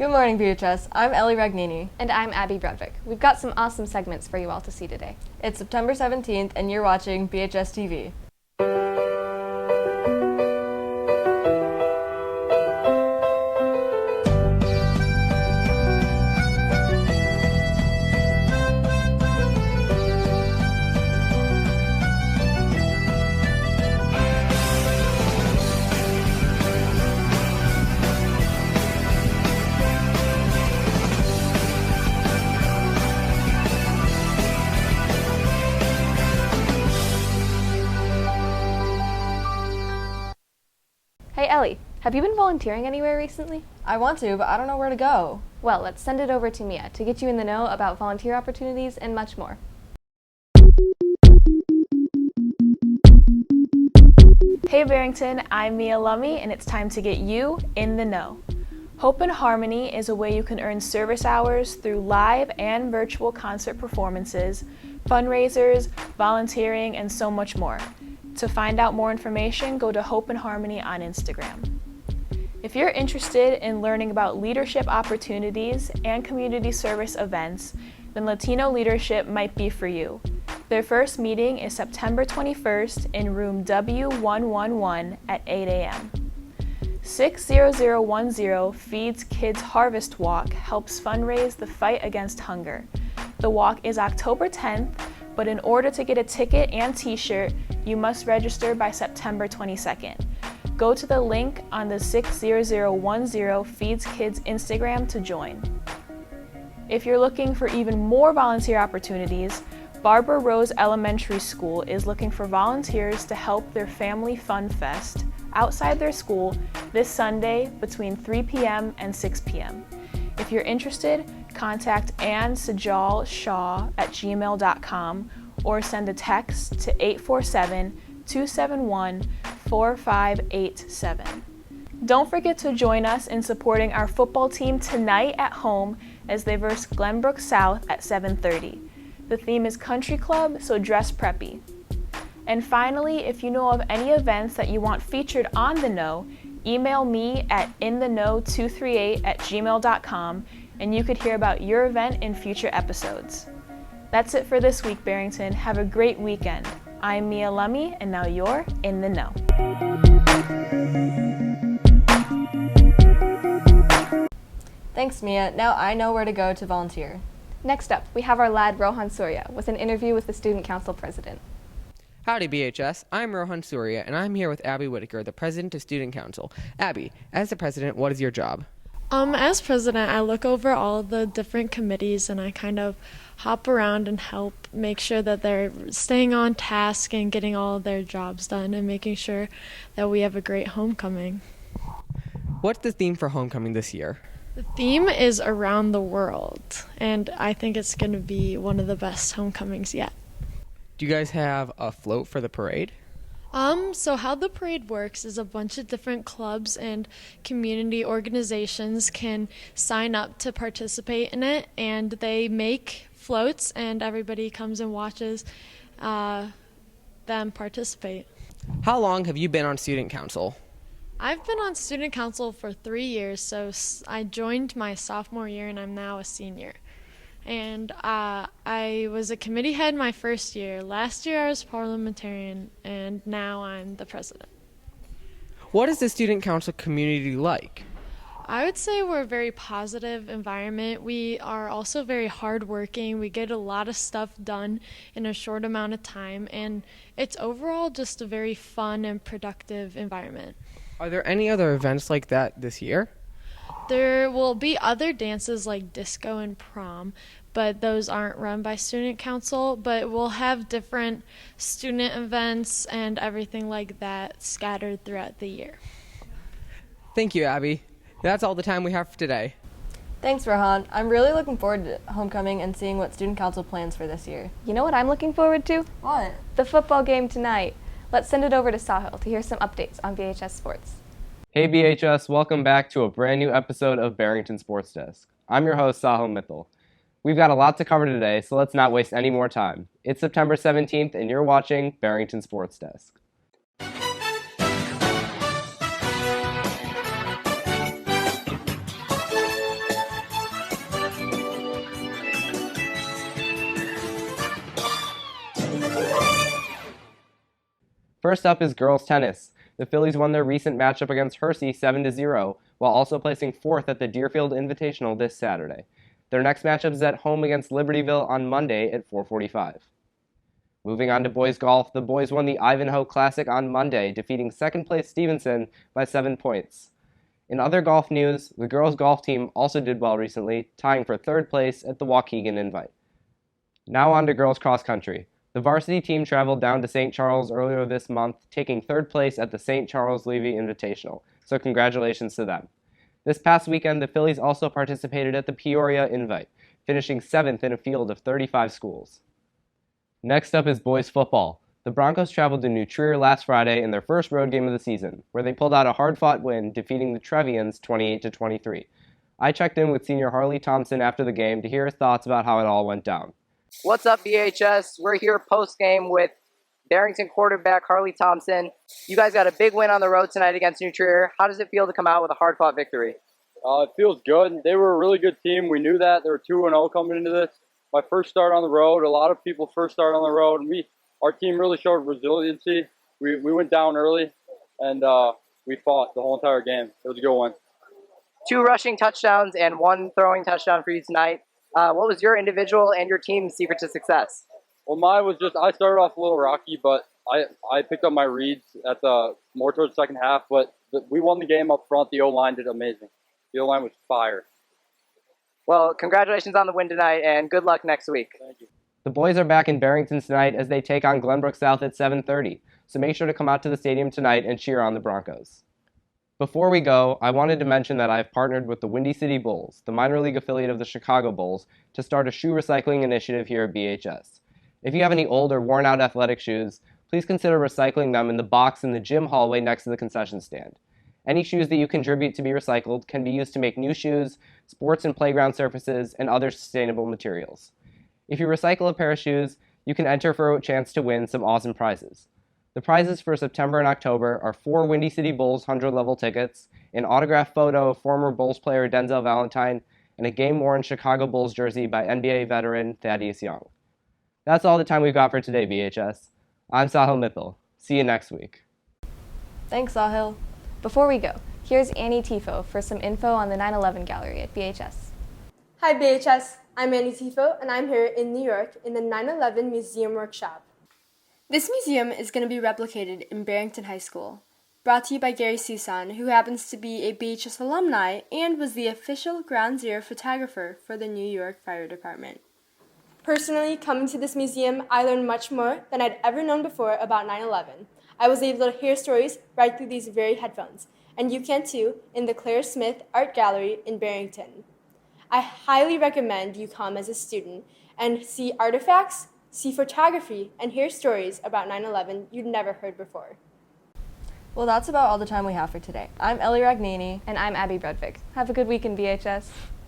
Good morning, BHS. I'm Ellie Ragnini. And I'm Abby Broderick. We've got some awesome segments for you all to see today. It's September 17th, and you're watching BHS TV. Hey Ellie, have you been volunteering anywhere recently? I want to, but I don't know where to go. Well, let's send it over to Mia to get you in the know about volunteer opportunities and much more. Hey Barrington, I'm Mia Lummy, and it's time to get you in the know. Hope and Harmony is a way you can earn service hours through live and virtual concert performances, fundraisers, volunteering, and so much more. To find out more information, go to Hope and Harmony on Instagram. If you're interested in learning about leadership opportunities and community service events, then Latino Leadership might be for you. Their first meeting is September 21st in room W111 at 8 a.m. 60010 Feeds Kids Harvest Walk helps fundraise the fight against hunger. The walk is October 10th, but in order to get a ticket and t-shirt, you must register by September 22nd. Go to the link on the 60010 Feeds Kids Instagram to join. If you're looking for even more volunteer opportunities, Barbara Rose Elementary School is looking for volunteers to help their Family Fun Fest outside their school this Sunday between 3 p.m. and 6 p.m. If you're interested, contact Ann Sajal Shaw at gmail.com or send a text to 847-271-4587. Don't forget to join us in supporting our football team tonight at home as they verse Glenbrook South at 7:30. The theme is Country Club, so dress preppy. And finally, if you know of any events that you want featured on The Know, email me at intheknow238@gmail.com and you could hear about your event in future episodes. That's it for this week, Barrington. Have a great weekend. I'm Mia Lummy, and now you're in the know. Thanks, Mia. Now I know where to go to volunteer. Next up, we have our lad Rohan Surya with an interview with the Student Council President. Howdy, BHS. I'm Rohan Surya, and I'm here with Abby Whitaker, the President of Student Council. Abby, as the President, what is your job? As president, I look over all the different committees and I kind of hop around and help make sure that they're staying on task and getting all of their jobs done and making sure that we have a great homecoming. What's the theme for homecoming this year? The theme is around the world, and I think it's going to be one of the best homecomings yet. Do you guys have a float for the parade? So how the parade works is a bunch of different clubs and community organizations can sign up to participate in it, and they make floats, and everybody comes and watches them participate. How long have you been on Student Council? I've been on Student Council for 3 years, so I joined my sophomore year, and I'm now a senior. And I was a committee head my first year. Last year I was parliamentarian, and now I'm the president. What is the Student Council community like? I would say we're a very positive environment. We are also very hardworking. We get a lot of stuff done in a short amount of time, and it's overall just a very fun and productive environment. Are there any other events like that this year? There will be other dances like disco and prom, but those aren't run by Student Council, but we'll have different student events and everything like that scattered throughout the year. Thank you, Abby. That's all the time we have for today. Thanks, Rohan. I'm really looking forward to homecoming and seeing what Student Council plans for this year. You know what I'm looking forward to? What? The football game tonight. Let's send it over to Sahil to hear some updates on VHS Sports. Hey BHS, welcome back to a brand new episode of Barrington Sports Desk. I'm your host, Sahil Mithil. We've got a lot to cover today, so let's not waste any more time. It's September 17th, and you're watching Barrington Sports Desk. First up is girls tennis. The Phillies won their recent matchup against Hersey 7-0, while also placing fourth at the Deerfield Invitational this Saturday. Their next matchup is at home against Libertyville on Monday at 4:45. Moving on to boys golf, the boys won the Ivanhoe Classic on Monday, defeating second-place Stevenson by 7 points. In other golf news, the girls' golf team also did well recently, tying for third place at the Waukegan Invite. Now on to girls' cross country. The varsity team traveled down to St. Charles earlier this month, taking third place at the St. Charles Levy Invitational, so congratulations to them. This past weekend, the Phillies also participated at the Peoria Invite, finishing 7th in a field of 35 schools. Next up is boys football. The Broncos traveled to New Trier last Friday in their first road game of the season, where they pulled out a hard-fought win, defeating the Trevians 28-23. I checked in with senior Harley Thompson after the game to hear his thoughts about how it all went down. What's up, BHS? We're here post-game with Barrington quarterback Harley Thompson. You guys got a big win on the road tonight against New Trier. How does it feel to come out with a hard-fought victory? It feels good. They were a really good team. We knew that. They were 2-0 coming into this. My first start on the road. A lot of people first start on the road. And our team really showed resiliency. We went down early, and we fought the whole entire game. It was a good one. 2 rushing touchdowns and 1 throwing touchdown for you tonight. What was your individual and your team's secret to success? Well, mine was just I started off a little rocky, but I picked up my reads at the more towards the second half. But we won the game up front. The O-line did amazing. The O-line was fire. Well, congratulations on the win tonight, and good luck next week. Thank you. The boys are back in Barrington tonight as they take on Glenbrook South at 7:30, so make sure to come out to the stadium tonight and cheer on the Broncos. Before we go, I wanted to mention that I've partnered with the Windy City Bulls, the minor league affiliate of the Chicago Bulls, to start a shoe recycling initiative here at BHS. If you have any old or worn-out athletic shoes, please consider recycling them in the box in the gym hallway next to the concession stand. Any shoes that you contribute to be recycled can be used to make new shoes, sports and playground surfaces, and other sustainable materials. If you recycle a pair of shoes, you can enter for a chance to win some awesome prizes. The prizes for September and October are 4 Windy City Bulls 100-level tickets, an autographed photo of former Bulls player Denzel Valentine, and a game-worn Chicago Bulls jersey by NBA veteran Thaddeus Young. That's all the time we've got for today, BHS. I'm Sahil Mithil. See you next week. Thanks, Sahil. Before we go, here's Annie Tifo for some info on the 9/11 Gallery at BHS. Hi BHS, I'm Annie Tifo and I'm here in New York in the 9/11 Museum Workshop. This museum is going to be replicated in Barrington High School. Brought to you by Gary Susan, who happens to be a BHS alumni and was the official Ground Zero photographer for the New York Fire Department. Personally, coming to this museum, I learned much more than I'd ever known before about 9/11. I was able to hear stories right through these very headphones, and you can too in the Claire Smith Art Gallery in Barrington. I highly recommend you come as a student and see artifacts, see photography, and hear stories about 9/11 you'd never heard before. Well, that's about all the time we have for today. I'm Ellie Ragnani. And I'm Abby Brodvig. Have a good week in BHS.